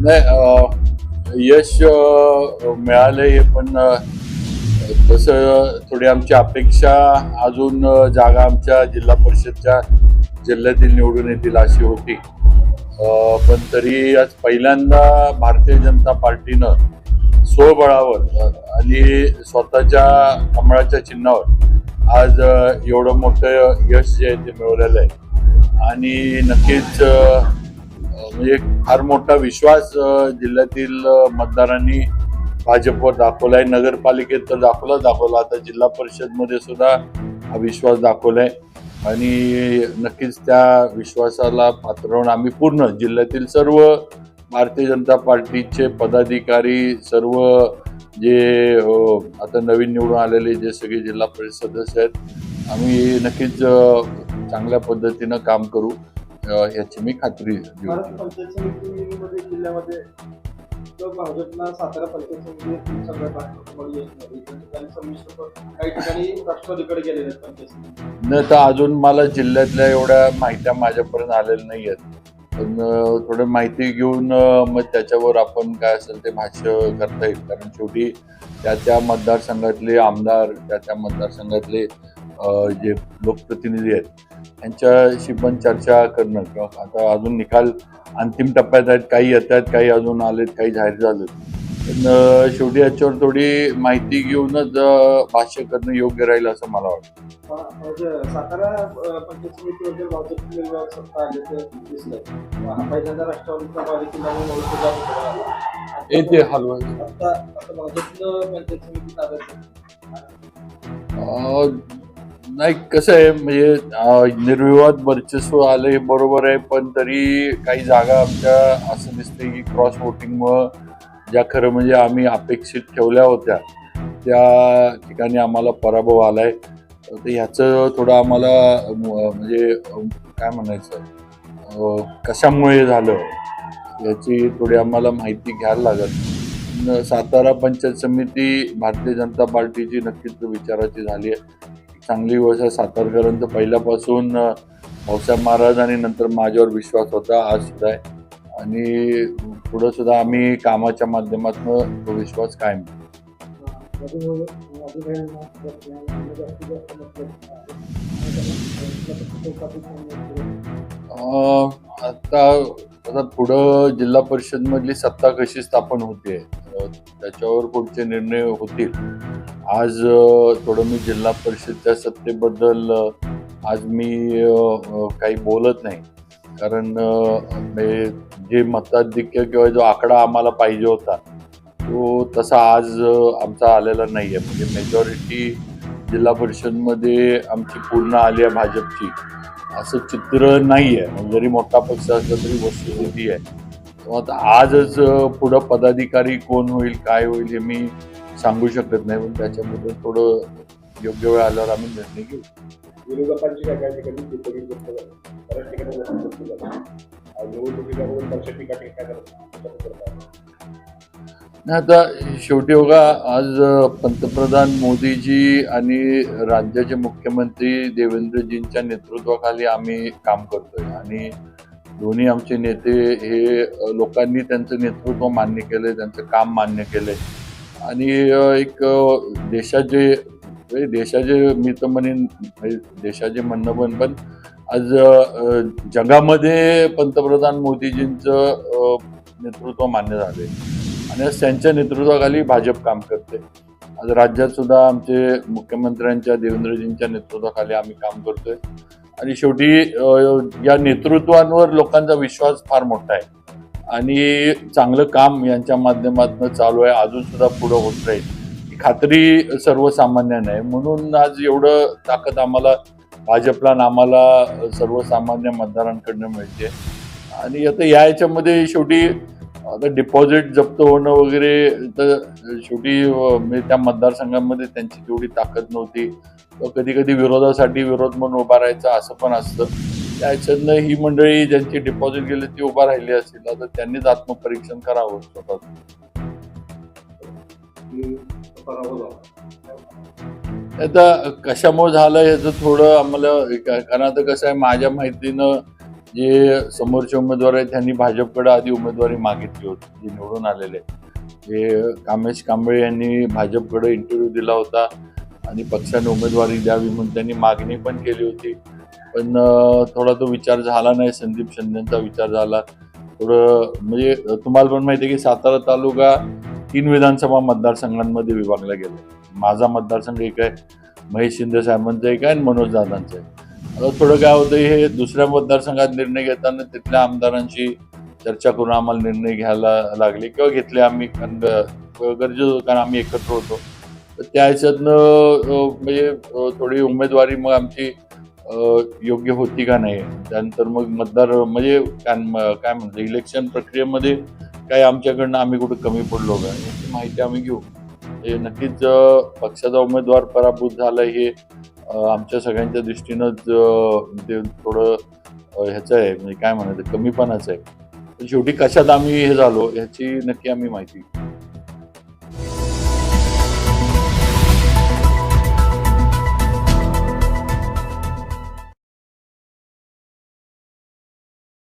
नाही, यश मिळालंय पण तसं थोडी आमची अपेक्षा अजून जागा आमच्या जिल्हा परिषदच्या जिल्ह्यातील निवडून येतील अशी होती. पण तरी आज पहिल्यांदा भारतीय जनता पार्टीनं स्वबळावर आणि स्वतःच्या कमळाच्या चिन्हावर आज एवढं मोठं यश जे आहे ते मिळवलेलं आहे. आणि नक्कीच म्हणजे फार मोठा विश्वास जिल्ह्यातील मतदारांनी भाजपवर दाखवलाय. नगरपालिकेत तर दाखवला, आता जिल्हा परिषदमध्ये सुद्धा हा विश्वास दाखवलाय. आणि नक्कीच त्या विश्वासाला पात्र राहून आम्ही पूर्ण जिल्ह्यातील सर्व भारतीय जनता पार्टीचे पदाधिकारी, सर्व जे आता नवीन निवडून आलेले जे सगळे जिल्हा परिषद सदस्य आहेत, आम्ही नक्कीच चांगल्या पद्धतीनं काम करू याची मी खात्री देऊ. पंचायत समितीमध्ये जिल्ह्यामध्ये भाजपला सातारा पंचायत समिती सगळ्यात काही ठिकाणी राष्ट्रवादीकडे गेलेले आहेत पंचायत समिती. न तर अजून मला जिल्ह्यातल्या एवढ्या माहित्या माझ्यापर्यंत आलेल्या नाही आहेत, पण थोडं माहिती घेऊन मग त्याच्यावर आपण काय असेल ते भाष्य करता येईल. कारण शेवटी त्या मतदारसंघातले आमदार, त्या मतदारसंघातले जे लोकप्रतिनिधी आहेत यांच्याशी पण चर्चा करणं, किंवा आता अजून निकाल अंतिम टप्प्यात आहेत, काही येत आहेत, काही अजून आलेत, काही जाहीर झालेत. पण शेवटी याच्यावर थोडी माहिती घेऊनच भाष्य करणं योग्य राहील असं मला वाटतं. सातारा पंचायत समितीवर भाजप सत्ता आल्याचं दिसलंय. पहिल्यांदा राष्ट्रवादीचा येते हलवा आता भाजपनं पंचायत समिती नाही. कसं आहे म्हणजे निर्विवाद वर्चस्व आलं हे बरोबर आहे, पण तरी काही जागा आमच्या असं दिसते की क्रॉस वोटिंगमुळं ज्या खरं म्हणजे आम्ही अपेक्षित ठेवल्या होत्या त्या ठिकाणी आम्हाला पराभव आलाय. तर ह्याचं थोडं आम्हाला म्हणजे काय म्हणायचं, कशामुळे झालं याची थोडी आम्हाला माहिती घ्यायला लागत. सातारा पंचायत समिती भारतीय जनता पार्टीची नक्कीच विचाराची झाली आहे. चांगली गोष्ट आहे. सातारकरांचं पहिल्यापासून भाऊसाहेब महाराज आणि नंतर माझ्यावर विश्वास होता, आज सुद्धा आहे. आणि पुढं सुद्धा आम्ही कामाच्या माध्यमातून तो विश्वास कायम. आता पुढं जिल्हा परिषद मधली सत्ता कशी स्थापन होते त्याच्यावर पुढचे निर्णय होतील. आज थोडं मी जिल्हा परिषदच्या सत्तेबद्दल आज मी काही बोलत नाही, कारण जे मताधिक्य किंवा जो आकडा आम्हाला पाहिजे होता तो तसा आज आमचा आलेला नाही आहे. म्हणजे मेजॉरिटी जिल्हा परिषदमध्ये आमची पूर्ण आली आहे भाजपची असं चित्र नाही आहे. जरी मोठा पक्ष असला तरी वस्तुस्थिती आहे. तेव्हा आता आजच पुढं पदाधिकारी कोण होईल, काय होईल हे मी सांगू शकत नाही, पण त्याच्याबद्दल थोडं योग्य वेळ आल्यावर आम्ही निर्णय घेऊ. विरोधकांची काय आता शेवटी बघा, आज पंतप्रधान मोदीजी आणि राज्याचे मुख्यमंत्री देवेंद्रजींच्या नेतृत्वाखाली आम्ही काम करतोय. आणि दोन्ही आमचे नेते हे लोकांनी त्यांचं नेतृत्व मान्य केलंय, त्यांचं काम मान्य केलंय. आणि एक देशाचे मी तर म्हणेन देशाचे म्हणणं पण आज जगामध्ये पंतप्रधान मोदीजींचं नेतृत्व मान्य झाले आणि आज त्यांच्या नेतृत्वाखाली भाजप काम करते. आज राज्यात सुद्धा आमचे मुख्यमंत्र्यांच्या देवेंद्रजींच्या नेतृत्वाखाली आम्ही काम करतोय. आणि शेवटी या नेतृत्वांवर लोकांचा विश्वास फार मोठा आहे आणि चांगलं काम यांच्या माध्यमातून चालू आहे, अजून सुद्धा पुढं होत राहील ही खात्री सर्वसामान्यांना आहे. म्हणून आज एवढं ताकद आम्हाला भाजपला आणि आम्हाला सर्वसामान्य मतदारांकडनं मिळते. आणि आता याच्यामध्ये शेवटी आता डिपॉझिट जप्त होणं वगैरे, तर शेवटी त्या मतदारसंघामध्ये त्यांची तेवढी ताकद नव्हती. कधी कधी विरोधासाठी विरोध म्हणून उभा राहायचा असं पण असतं. त्याच्यातनं ही मंडळी ज्यांची डिपॉझिट गेली ती उभा राहिली असेल, आता त्यांनीच आत्मपरीक्षण करावं स्वतः. आता कशामुळे झालं याचं थोडं आम्हाला, कारण आता कसं आहे, माझ्या माहितीनं जे समोरचे उमेदवार आहेत त्यांनी भाजपकडे आधी उमेदवारी मागितली होती, जे निवडून आलेले. जे कामेश कांबळे यांनी भाजपकडे इंटरव्ह्यू दिला होता आणि पक्षाने उमेदवारी द्यावी म्हणून त्यांनी मागणी पण केली होती. पण थोडा तो विचार झाला नाही. संदीप शिंदेचा विचार झाला. थोडं म्हणजे तुम्हाला पण माहिती आहे की सातारा तालुका 3 विधानसभा मतदारसंघांमध्ये विभागला गेला. माझा मतदारसंघ एक आहे, महेश शिंदे साहेबांचा एक आहे आणि मनोज दादांचा आहे. आता थोडं काय होतं, हे दुसऱ्या मतदारसंघात निर्णय घेताना तिथल्या आमदारांशी चर्चा करून आम्हाला निर्णय घ्यायला लागले किंवा घेतले आम्ही, कारण गरजेचं होतं, कारण आम्ही एकत्र होतो. तर त्या ह्याच्यातनं म्हणजे थोडी उमेदवारी मग आमची योग्य होती का नाही. त्यानंतर मग मतदार म्हणजे काय म्हणतो, इलेक्शन प्रक्रियेमध्ये काही आमच्याकडनं आम्ही कुठं कमी पडलो का याची माहिती आम्ही घेऊ. हे नक्कीच पक्षाचा उमेदवार पराभूत झाला हे आमच्या सगळ्यांच्या दृष्टीनंच ते थोडं ह्याचं आहे, म्हणजे काय म्हणायचं, कमीपणाचं आहे. पण शेवटी कशात आम्ही हे झालो ह्याची नक्की आम्ही माहिती घेऊ.